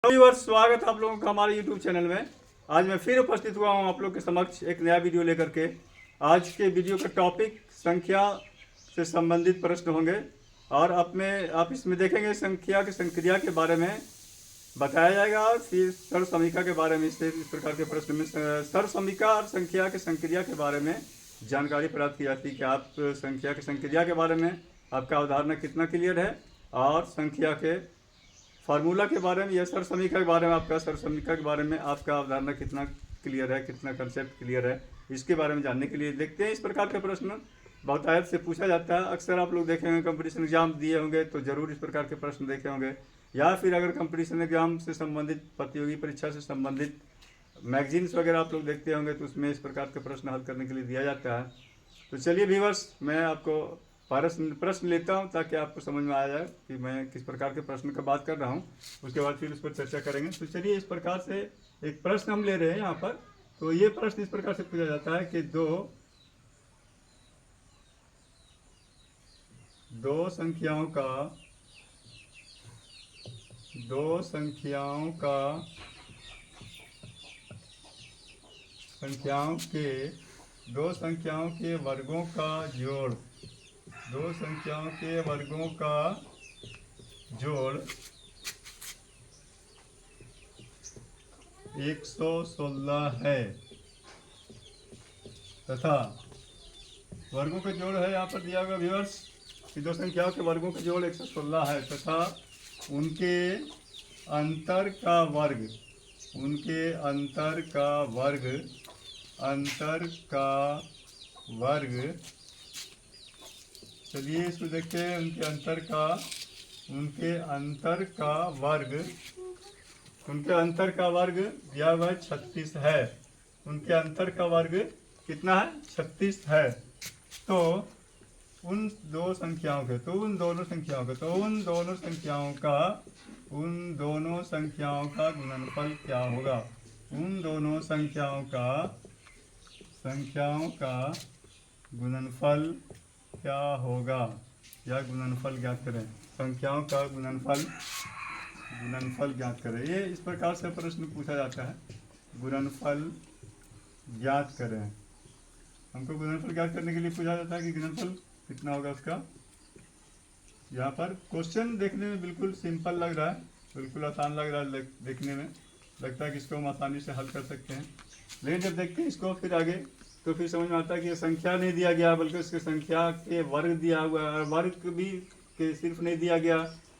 Viewers, स्वागत है आप लोगों का हमारे YouTube चैनल में। आज मैं फिर उपस्थित हुआ हूं आप लोग के समक्ष एक नया वीडियो लेकर के। आज के वीडियो का टॉपिक संख्या से संबंधित प्रश्न होंगे और आप इसमें देखेंगे संख्या की संक्रिया के बारे में बताया जाएगा और फिर सर्व समीका के बारे में इस प्रकार के प्रश्न में सर्व समीका और संख्या की संक्रिया के बारे में जानकारी प्राप्त की जाती है कि आप संख्या की संक्रिया के बारे में आपका अवधारणा कितना क्लियर है और संख्या के फार्मूला के बारे में या सर्व समीका के बारे में सर्व समीका के बारे में आपका अवधारणा कितना क्लियर है, कितना कंसेप्ट क्लियर है, इसके बारे में जानने के लिए देखते हैं। इस प्रकार का प्रश्न बहुत आयत से पूछा जाता है। अक्सर आप लोग देखेंगे कंपटीशन एग्जाम दिए होंगे तो जरूर इस प्रकार के प्रश्न देखे होंगे, या फिर अगर कंपटीशन एग्जाम से संबंधित प्रतियोगी परीक्षा से संबंधित मैगजीन्स वगैरह आप लोग देखते होंगे तो उसमें इस प्रकार के प्रश्न हल करने के लिए दिया जाता है। तो चलिए व्यूअर्स, मैं आपको प्रश्न लेता हूं ताकि आपको समझ में आ जाए कि मैं किस प्रकार के प्रश्न की बात कर रहा हूं। उसके बाद फिर उस पर चर्चा करेंगे। तो चलिए, इस प्रकार से एक प्रश्न हम ले रहे हैं यहाँ पर। तो ये प्रश्न इस प्रकार से पूछा जाता है कि दो संख्याओं के वर्गों का जोड़ 116 है तथा वर्गों का जोड़ है, यहाँ पर दिया हुआ व्यूअर्स कि दो संख्याओं के वर्गों का जोड़ 116 है तथा उनके अंतर का वर्ग चलिए इसको देखते हैं। उनके अंतर का वर्ग दिया हुआ 36 है। उनके अंतर का वर्ग कितना है? 36 है। तो उन दोनों संख्याओं का गुणनफल क्या होगा? उन दोनों संख्याओं का गुणनफल क्या होगा या गुणनफल ज्ञात करें। संख्याओं का गुणनफल ज्ञात करें। ये इस प्रकार से प्रश्न पूछा जाता है, गुणनफल ज्ञात करें। हमको गुणनफल ज्ञात करने के लिए पूछा जाता है कि गुणनफल कितना होगा उसका। यहाँ पर क्वेश्चन देखने में बिल्कुल सिंपल लग रहा है, बिल्कुल आसान लग रहा है देखने में, लगता है कि इसको हम आसानी से हल कर सकते हैं। लेकिन जब देखते हैं इसको फिर आगे तो फिर समझ में आता है कि संख्या नहीं दिया गया बल्कि उसके संख्या के वर्ग दिया हुआ है, और वर्ग भी के सिर्फ नहीं दिया गया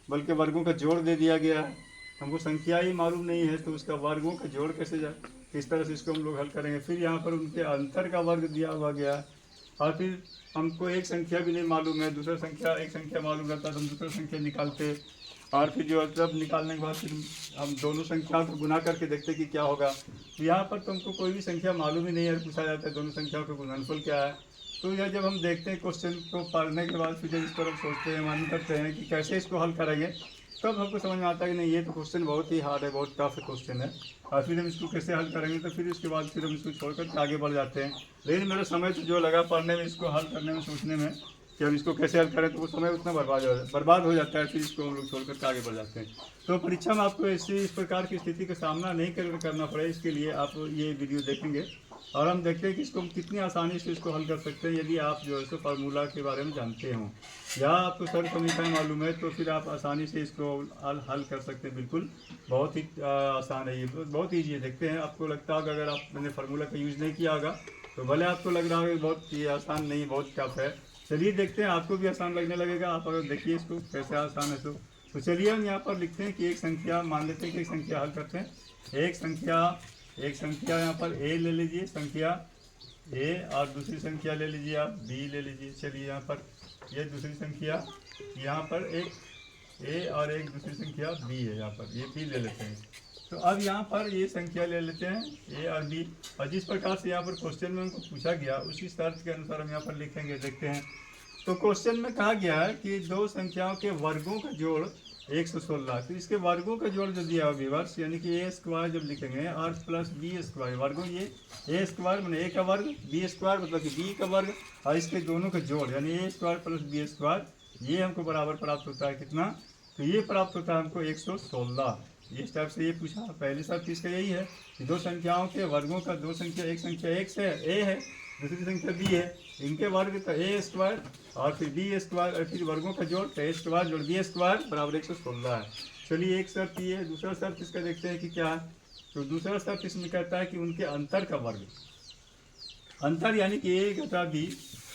बल्कि वर्गों का जोड़ दे दिया गया है। हमको संख्या ही मालूम नहीं है तो उसका वर्गों का जोड़ कैसे जाए, किस तरह से इसको हम लोग हल करेंगे। फिर यहाँ पर उनके अंतर का वर्ग दिया हुआ गया, और फिर हमको एक संख्या भी नहीं मालूम है, एक संख्या मालूम रहता तो हम दूसरा संख्या निकालते, और फिर जो सब निकालने के बाद फिर हम दोनों संख्याओं को गुना करके देखते कि क्या होगा। तो यहाँ पर तो हमको कोई भी संख्या मालूम ही नहीं है, पूछा जाता है दोनों संख्याओं का गुणनफल क्या है। तो यह जब हम देखते हैं क्वेश्चन को पढ़ने के बाद फिर जब इस तरफ सोचते हैं, मन करते हैं कि कैसे इसको हल करेंगे, तब हमको समझ में आता है कि नहीं, ये तो क्वेश्चन बहुत ही हार्ड है, बहुत टफ क्वेश्चन है, और फिर हम इसको कैसे हल करेंगे। तो फिर इसके बाद फिर हम इसको छोड़कर आगे बढ़ जाते हैं। लेकिन मेरा समय तो जो लगा पढ़ने में, इसको हल करने में, सोचने में कि हम इसको कैसे हल करें, तो वो समय उतना बर्बाद हो जाता है, फिर इसको हम लोग छोड़कर आगे बढ़ जाते हैं। तो परीक्षा में आपको इस प्रकार की स्थिति का सामना नहीं करना पड़े, इसके लिए आप ये वीडियो देखेंगे और हम देखते हैं कि इसको हम कितनी आसानी से इसको हल कर सकते हैं। यदि आप जो है सो फार्मूला के बारे में जानते हों या आपको सर्व समीकरण मालूम है तो फिर आप आसानी से इसको हल कर सकते हैं। बिल्कुल बहुत ही आसान है, ये बहुत ईजी है। देखते हैं, आपको लगता होगा अगर आपने फार्मूला का यूज़ नहीं किया होगा तो भले आपको लग रहा होगा बहुत ये आसान नहीं, बहुत टफ है। चलिए देखते हैं, आपको भी आसान लगने लगेगा। आप अगर देखिए इसको कैसे आसान है तो चलिए हम यहाँ पर लिखते हैं कि एक संख्या, मान लेते हैं कि एक संख्या हल करते हैं। एक संख्या यहाँ पर ए ले लीजिए, संख्या ए, और दूसरी संख्या ले लीजिए आप बी ले लीजिए। चलिए यहाँ पर ये दूसरी संख्या, यहाँ पर एक ए और एक दूसरी संख्या बी है, यहाँ पर ये बी ले लेते हैं। तो अब यहाँ पर ये संख्या ले लेते हैं ए और बी, और जिस प्रकार से यहाँ पर क्वेश्चन में हमको पूछा गया उसी शर्त के अनुसार हम यहाँ पर लिखेंगे। देखते हैं, तो क्वेश्चन में कहा गया है कि दो संख्याओं के वर्गों का जोड़ 116। तो इसके वर्गों का जोड़ जो दिया हुआ व्यूअर्स, यानी कि ए स्क्वायर जब लिखेंगे और प्लस बी स्क्वायर, वर्गों ये ए स्क्वायर मैंने ए का वर्ग, बी स्क्वायर मतलब कि बी का वर्ग, और इसके दोनों का जोड़ यानी ए स्क्वायर प्लस बी स्क्वायर, ये हमको बराबर प्राप्त होता है कितना? तो ये प्राप्त होता है हमको 116। इस टाइप से ये पूछा। पहली शर्त इसका यही है कि दो संख्याओं के वर्गों का, दो संख्या, एक संख्या एक से ए है, दूसरी संख्या बी है, इनके वर्ग का ए स्क्वायर और फिर बी स्क्वायर और फिर वर्गों का जोड़ ए स्क्वायर जोड़ बी स्क्वायर बराबर 116 है। चलिए एक शर्त ये है। दूसरा शर्त इसका देखते हैं कि क्या है। तो दूसरा शर्त इसमें कहता है कि उनके अंतर का वर्ग, अंतर यानी कि ए घटा बी,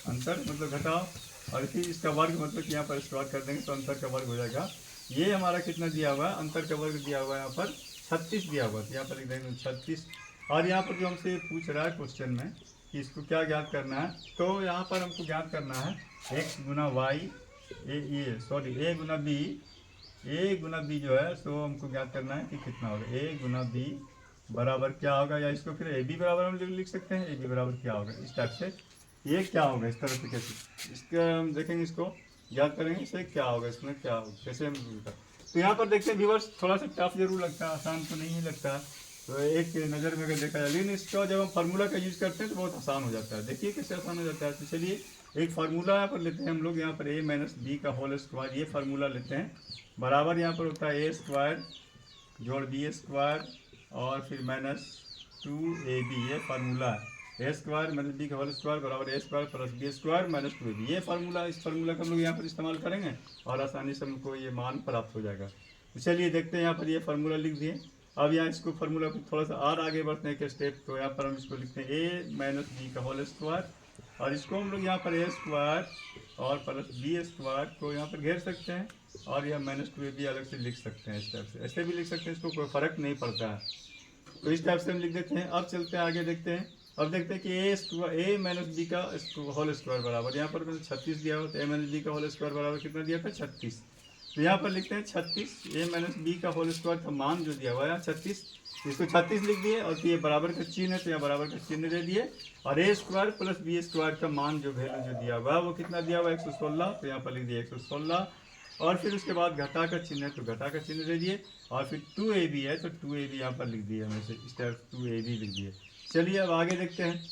अंतर मतलब घटाओ, और फिर इसका वर्ग मतलब कि यहाँ पर स्क्वायर कर देंगे तो अंतर का वर्ग हो जाएगा। ये हमारा कितना दिया हुआ है, अंतर का वर्ग दिया हुआ है यहाँ पर 36 दिया हुआ है, यहाँ पर लिख देंगे 36। और यहाँ पर जो हमसे पूछ रहा है क्वेश्चन में कि इसको क्या ज्ञात करना है, तो यहाँ पर हमको ज्ञात करना है एक्स गुना वाई ए गुना बी, ए गुना बी जो है सो हमको ज्ञात करना है कि कितना होगा, ए गुना बी बराबर क्या होगा, या इसको फिर ए बी बराबर हम लिख सकते हैं, ए बी बराबर क्या होगा, इस टाइप से ये क्या होगा, इस तरह से कैसे इसका हम देखेंगे, इसको याद करेंगे इसे क्या होगा, इसमें क्या होगा, कैसे हम। तो यहाँ पर देखते हैं व्यूअर्स, थोड़ा सा टफ जरूर लगता है, आसान तो नहीं ही लगता है। तो एक नज़र में अगर देखा जाए, लेकिन इसका जब हम फार्मूला का यूज़ करते हैं तो बहुत आसान हो जाता है। देखिए कैसे आसान हो जाता है। तो चलिए एक फार्मूला यहाँ पर लेते हैं हम लोग, यहाँ पर ए माइनस बी का होल स्क्वायर, ये फार्मूला लेते हैं, बराबर यहाँ पर होता है ए स्क्वायर जोड़ बी स्क्वायर और फिर माइनस 2ab, ये फार्मूला है। ए स्क्वायर माइनस बी का होल स्क्वायर बराबर A square plus B square minus 2ab, ये फार्मूला, इस फार्मूला का हम लोग यहाँ पर इस्तेमाल करेंगे और आसानी से हमको ये मान प्राप्त हो जाएगा। तो चलिए देखते हैं, यहाँ पर ये फार्मूला लिख दिए। अब यहाँ इसको फार्मूला को थोड़ा सा और आगे बढ़ते हैं एक स्टेप, तो यहाँ पर हम इसको लिखते हैं ए माइनस बी का होल स्क्वायर, और इसको हम लोग यहाँ पर ए स्क्वायर और प्लस बी स्क्वायर को यहाँ पर घेर सकते हैं, और यह माइनस 2ab अलग से लिख सकते हैं, इस टाइप से ऐसे भी लिख सकते हैं, इसको कोई फ़र्क नहीं पड़ता है। तो इस टाइप से हम लिख देते हैं। अब चलते हैं आगे, देखते हैं। अब देखते हैं कि ए माइनस बी का होल स्क्वायर बराबर, यहाँ पर 36 दिया हो, तो ए माइनस बी का होल स्क्वायर बराबर कितना दिया था, 36। तो यहाँ पर लिखते हैं 36, ए माइनस बी का होल स्क्वायर का मान जो दिया हुआ है 36, इसको 36 लिख दिए, और फिर ये बराबर का चिन्ह है तो यहाँ बराबर का चिन्ह दे दिए, और ए स्क्वायर प्लस बी स्क्वायर का मान जो वैल्यू जो दिया हुआ है वो कितना दिया हुआ है 116, तो यहाँ पर लिख दिया 116, और फिर उसके बाद घटा का चिन्ह है तो घटा का चिन्ह दे दिए, और फिर 2ab है तो 2ab यहाँ पर लिख दिया, हमें से इस तरह 2ab लिख दिए। चलिए अब आगे देखते हैं।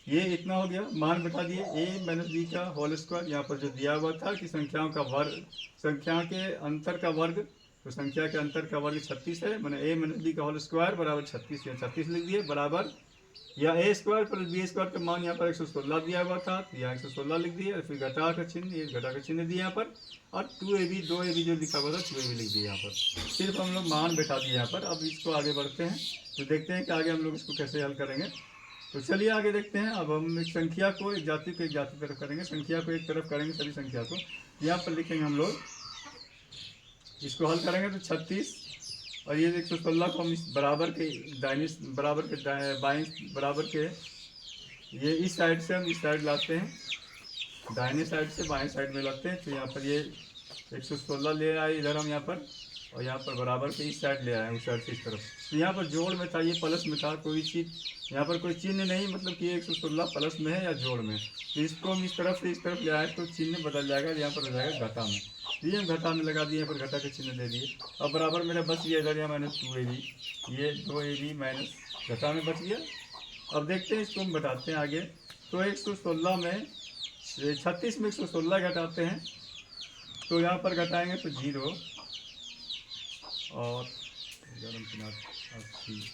ये इतना हो गया, मान बता दिए ए माइनस बी का होल स्क्वायर, यहाँ पर जो दिया हुआ था कि संख्याओं का वर्ग, संख्या के अंतर का वर्ग, तो संख्या के अंतर का वर्ग 36 है, मैंने ए माइनस बी का होल स्क्वायर बराबर 36, या 36 लिख दिए, बराबर या ए स्क्वायर प्लस बी स्क्वायर का मान यहाँ पर 116 दिया हुआ था, तो यहाँ 116 लिख दिए, और फिर घटा का चिन्ह, ये घटा का चिन्ह दिया यहाँ पर, और 2ab जो लिखा हुआ था 2ab लिख दिया यहाँ पर। सिर्फ हम लोग मान बैठा दिए यहाँ पर। अब इसको आगे बढ़ते हैं, तो देखते हैं कि आगे हम लोग इसको कैसे हल करेंगे। तो चलिए आगे देखते हैं। अब हम एक संख्या को, एक जाति को एक जाति तरफ करेंगे, संख्या को एक तरफ करेंगे, सभी संख्या को यहाँ पर लिखेंगे हम लोग, इसको हल करेंगे तो 36 और ये 116 को हम इस बराबर के दाहिनी बराबर के बाएं बराबर के, ये इस साइड से हम इस साइड लाते हैं, दाहिने साइड से बाएं साइड में लाते हैं, तो यहाँ पर ये 116 ले आए इधर हम यहाँ पर, और यहाँ पर बराबर के इस साइड ले आए हैं, उस साइड से इस तरफ। तो यहाँ पर जोड़ में था, ये प्लस में था, कोई चीज़ यहाँ पर कोई चिन्ह नहीं, मतलब कि 116 प्लस में है या जोड़ में, तो इसको हम इस तरफ से इस तरफ ले आए तो चिन्ह बदल जाएगा, यहाँ पर हो जाएगा घटा में, ये हम घटा में लगा दिए, पर घटा के चिन्ह दे दिए। अब बराबर मेरा बच गया इधर, यहाँ माइनस 2ab, ये 2ab माइनस घटा में बच गया। अब देखते हैं इसको हम घटाते हैं आगे, तो 116 में 36 में 116 घटाते हैं, तो यहाँ पर घटाएंगे तो 0 और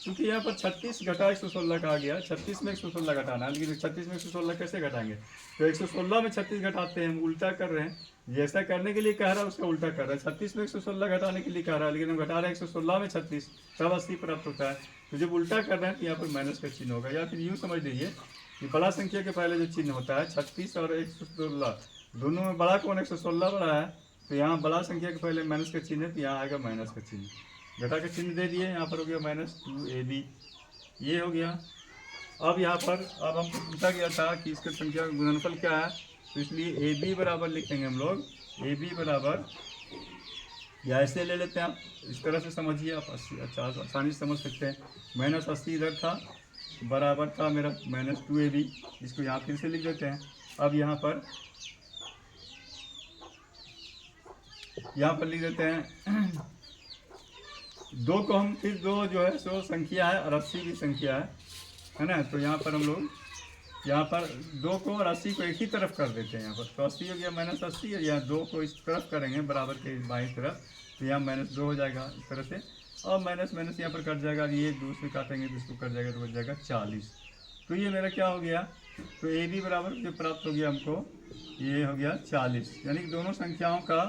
क्योंकि यहाँ पर 36 घटा 116 का आ गया, 36 में 116 घटाना है, लेकिन 36 में 116 कैसे घटाएंगे, तो 116 में 36 घटाते हैं, हम उल्टा कर रहे हैं, जैसा करने के लिए कह रहा है उसका उल्टा कर रहा है। 36 में 116 घटाने के लिए कह रहा है, लेकिन हम घटा रहे हैं 116 में 36, तब 80 प्राप्त होता है। तो जब उल्टा कर रहे हैं तो यहाँ पर माइनस का चिन्ह होगा, या फिर यूँ समझ लीजिए कि बड़ा संख्या के पहले जो चिन्ह होता है 36 और 116, दोनों में बड़ा कौन 116 बड़ा है, तो यहाँ बड़ा संख्या के पहले माइनस का चिन्ह है, तो यहाँ आएगा माइनस का चिन्ह, घटा का चिन्ह दे दिए, यहाँ पर हो गया माइनस 2ab, ये हो गया। अब यहाँ पर अब हमको पूछा गया था कि इसका संख्या का गुणनफल क्या है, तो इसलिए ab बराबर लिखेंगे हम लोग, ab बराबर, या ऐसे ले लेते हैं आप, इस तरह से समझिए आप, अच्छा आसानी से समझ सकते हैं। माइनस 80 इधर था, बराबर था मेरा माइनस 2ab, इसको यहाँ फिर से लिख देते हैं। अब यहाँ पर लिख देते हैं 2 को हम फिर 2 जो है सो संख्या है और 80 की संख्या है ना, तो यहाँ पर हम लोग यहाँ पर 2 को और 80 को एक ही तरफ कर देते हैं यहाँ पर, तो 80 हो गया माइनस 80, और यहाँ 2 को इस तरफ करेंगे बराबर के बाईं तरफ, तो यहाँ माइनस 2 हो जाएगा इस तरह से। और माइनस माइनस यहाँ पर कट जाएगा, ये 2 से काटेंगे तो इसको कट जाएगा तो बच जाएगा 40। तो ये मेरा क्या हो गया, तो ए बी बराबर जो प्राप्त हो गया हमको, ये हो गया 40। यानी कि दोनों संख्याओं का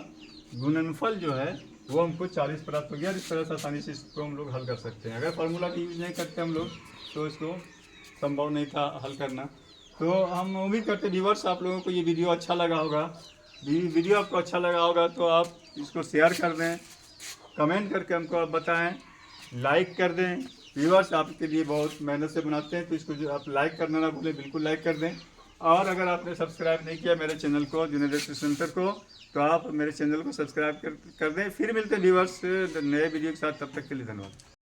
गुणनफल जो है वो हमको 40 प्राप्त हो गया। इस तरह से आसानी से इसको हम लोग हल कर सकते हैं। अगर फार्मूला की यूज नहीं करते हम लोग तो इसको संभव नहीं था हल करना। तो हम उम्मीद करते व्यूअर्स आप लोगों को ये वीडियो अच्छा लगा होगा। वीडियो आपको अच्छा लगा होगा तो आप इसको शेयर कर दें, कमेंट करके हमको आप बताएं, लाइक कर दें। व्यूअर्स आपके लिए बहुत मेहनत से बनाते हैं तो इसको जो आप लाइक करना ना भूलें, बिल्कुल लाइक कर दें। और अगर आपने सब्सक्राइब नहीं किया मेरे चैनल को, जुनैद सेंटर को, तो आप मेरे चैनल को सब्सक्राइब कर दें। फिर मिलते हैं व्यूअर्स नए वीडियो के साथ, तब तक के लिए धन्यवाद।